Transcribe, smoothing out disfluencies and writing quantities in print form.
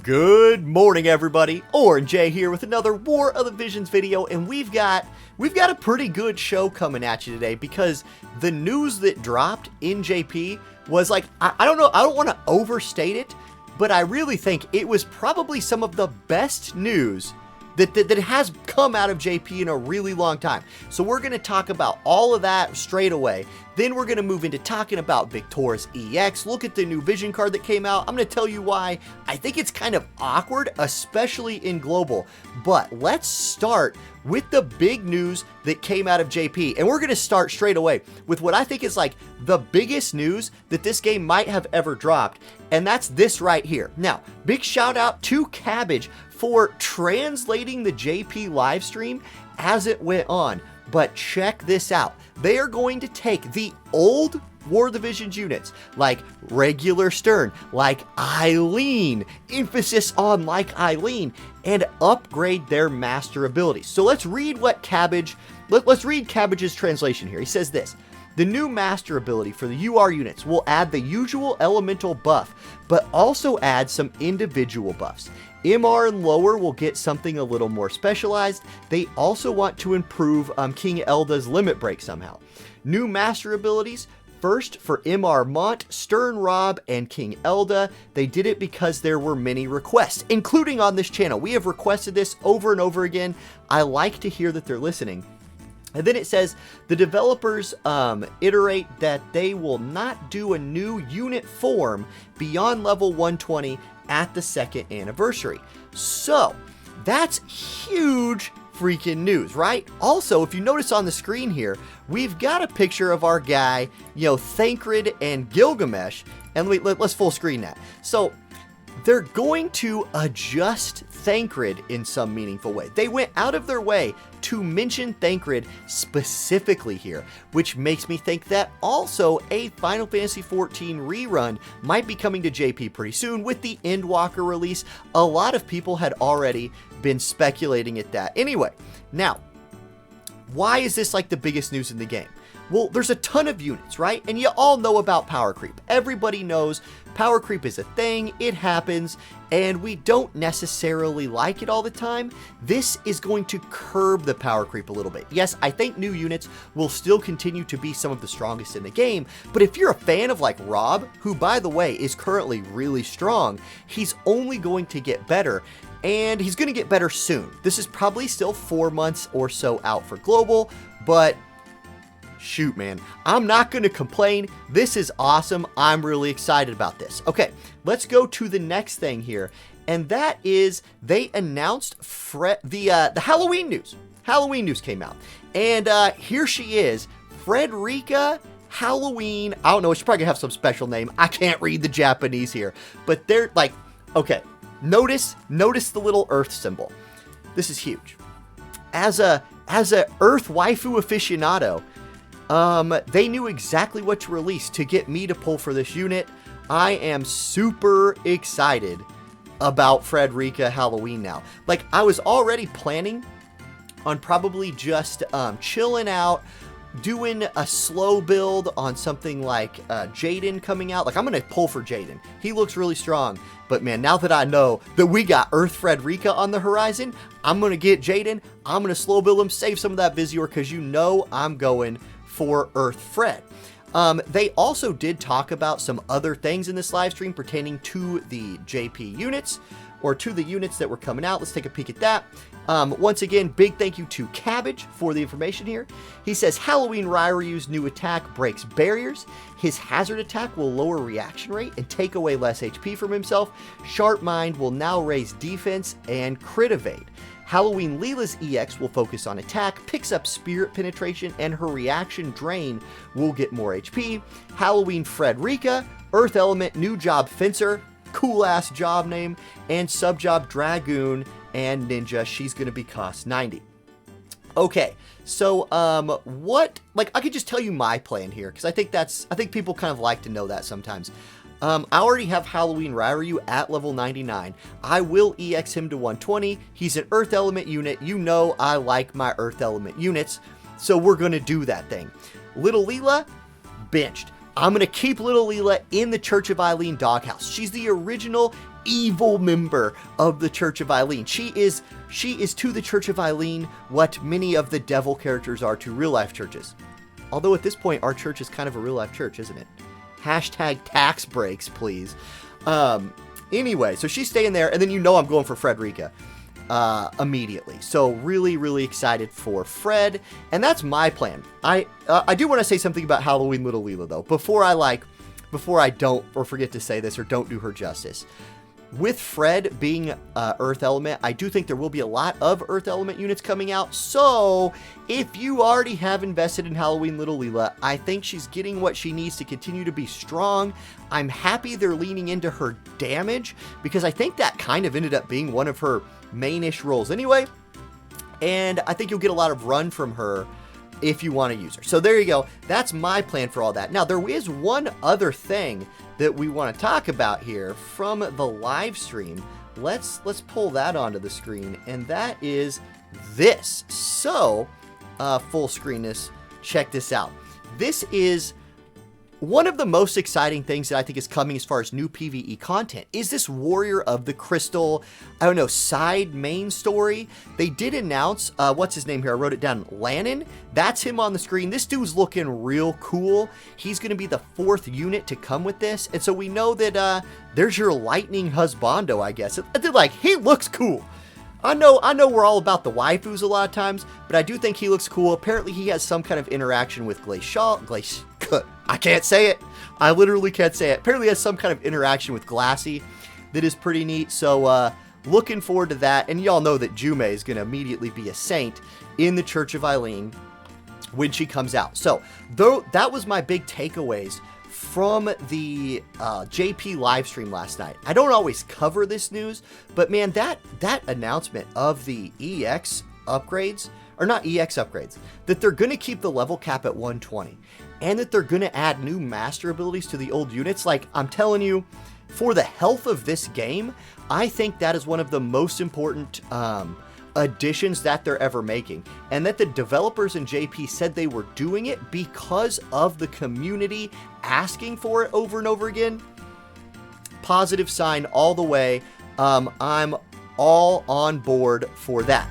Good morning, everybody. Orange J here with another War of the Visions video, and we've got a pretty good show coming at you today because the news that dropped in JP was like, I don't know, I don't want to overstate it, but I really think it was probably some of the best news that has come out of JP in a really long time. So we're going to talk about all of that straight away. Then we're going to move into talking about Victoris EX. Look at the new vision card that came out. I'm going to tell you why I think it's kind of awkward, especially in global. But let's start with the big news that came out of JP. And we're going to start straight away with what I think is like the biggest news that this game might have ever dropped. And that's this right here. Now, big shout out to Cabbage for translating the JP live stream as it went on. But check this out. They are going to take the old War of the Visions units, like regular Stern, like Eileen, emphasis on like Eileen, and upgrade their master abilities. So let's read what let's read Cabbage's translation here. He says this: the new master ability for the UR units will add the usual elemental buff, but also add some individual buffs. MR and lower will get something a little more specialized. They also want to improve King Elda's limit break somehow. New master abilities. First, for MR Mont, Stern Rob, and King Elda. They did it because there were many requests, including on this channel. We have requested this over and over again. I like to hear that they're listening. And then it says the developers iterate that they will not do a new unit form beyond level 120 at the 2nd anniversary. So that's huge freaking news, right? Also, if you notice on the screen here, we've got a picture of our guy, Thancred and Gilgamesh, and let's full screen that. So they're going to adjust Thancred in some meaningful way. They went out of their way to mention Thancred specifically here, which makes me think that also a Final Fantasy XIV rerun might be coming to JP pretty soon with the Endwalker release. A lot of people had already been speculating at that. Anyway, now, why is this like the biggest news in the game? Well, there's a ton of units, right? And you all know about power creep. Everybody knows power creep is a thing, it happens, and we don't necessarily like it all the time. This is going to curb the power creep a little bit. Yes, I think new units will still continue to be some of the strongest in the game, but if you're a fan of like Rob, who by the way is currently really strong, he's only going to get better. And he's going to get better soon. This is probably still 4 months or so out for global, but shoot, man, I'm not going to complain. This is awesome. I'm really excited about this. Okay, let's go to the next thing here, and that is they announced the Halloween news. Halloween news came out, and here she is, Frederika Halloween. I don't know. She's probably gonna have some special name. I can't read the Japanese here, but they're like, okay. Notice the little earth symbol. This is huge. As a earth waifu aficionado, they knew exactly what to release to get me to pull for this unit. I am super excited about Frederika Halloween now. Like, I was already planning on probably just chilling out, doing a slow build on something like Jaden coming out. Like, I'm going to pull for Jaden. He looks really strong. But man, now that I know that we got Earth Frederika on the horizon, I'm going to get Jaden. I'm going to slow build him, save some of that Vizier, because you know I'm going for Earth Fred. They also did talk about some other things in this live stream pertaining to the JP units, or to the units that were coming out. Let's take a peek at that. Once again, big thank you to Cabbage for the information here. He says Halloween Ryu's new attack breaks barriers. His hazard attack will lower reaction rate and take away less HP from himself. Sharp Mind will now raise defense and crit evade. Halloween Leela's EX will focus on attack, picks up spirit penetration, and her reaction drain will get more HP. Halloween Frederika, Earth Element, new job Fencer, cool ass job name, and sub job Dragoon and Ninja. She's going to be cost 90. Okay, so I could just tell you my plan here, because I think people kind of like to know that sometimes. I already have Halloween Ryu at level 99. I will EX him to 120. He's an Earth Element unit. You know I like my Earth Element units, so we're going to do that thing. Little Leela, benched. I'm going to keep little Leela in the Church of Eileen doghouse. She's the original evil member of the Church of Eileen. She is to the Church of Eileen what many of the devil characters are to real life churches. Although at this point, our church is kind of a real life church, isn't it? Hashtag tax breaks, please. Anyway, so she's staying there, and then I'm going for Frederika immediately. So really, really excited for Fred, and that's my plan. I do want to say something about Halloween Little Leela, though, before I don't or forget to say this or don't do her justice. With Fred being Earth Element, I do think there will be a lot of Earth Element units coming out. So if you already have invested in Halloween Little Leela, I think she's getting what she needs to continue to be strong. I'm happy they're leaning into her damage, because I think that kind of ended up being one of her main-ish roles anyway. And I think you'll get a lot of run from her if you want to use her. So there you go. That's my plan for all that. Now, there is one other thing that we want to talk about here from the live stream. Let's pull that onto the screen, and that is this. So, full screen this. Check this out. This is one of the most exciting things that I think is coming as far as new PvE content is this Warrior of the Crystal, side main story. They did announce, what's his name here? I wrote it down. Lannon. That's him on the screen. This dude's looking real cool. He's going to be the 4th unit to come with this. And so we know that there's your lightning husbando, I guess. He looks cool. I know we're all about the waifus a lot of times, but I do think he looks cool. Apparently he has some kind of interaction with I can't say it. I literally can't say it. Apparently he has some kind of interaction with Glassy that is pretty neat. So looking forward to that. And y'all know that Jume is going to immediately be a saint in the Church of Eileen when she comes out. So that was my big takeaways from the JP live stream last night. I don't always cover this news, but man, that announcement of the EX upgrades, or not EX upgrades, that they're going to keep the level cap at 120, and that they're going to add new master abilities to the old units. Like, I'm telling you, for the health of this game, I think that is one of the most important additions that they're ever making, and that the developers in JP said they were doing it because of the community asking for it over and over again. Positive sign all the way. I'm all on board for that.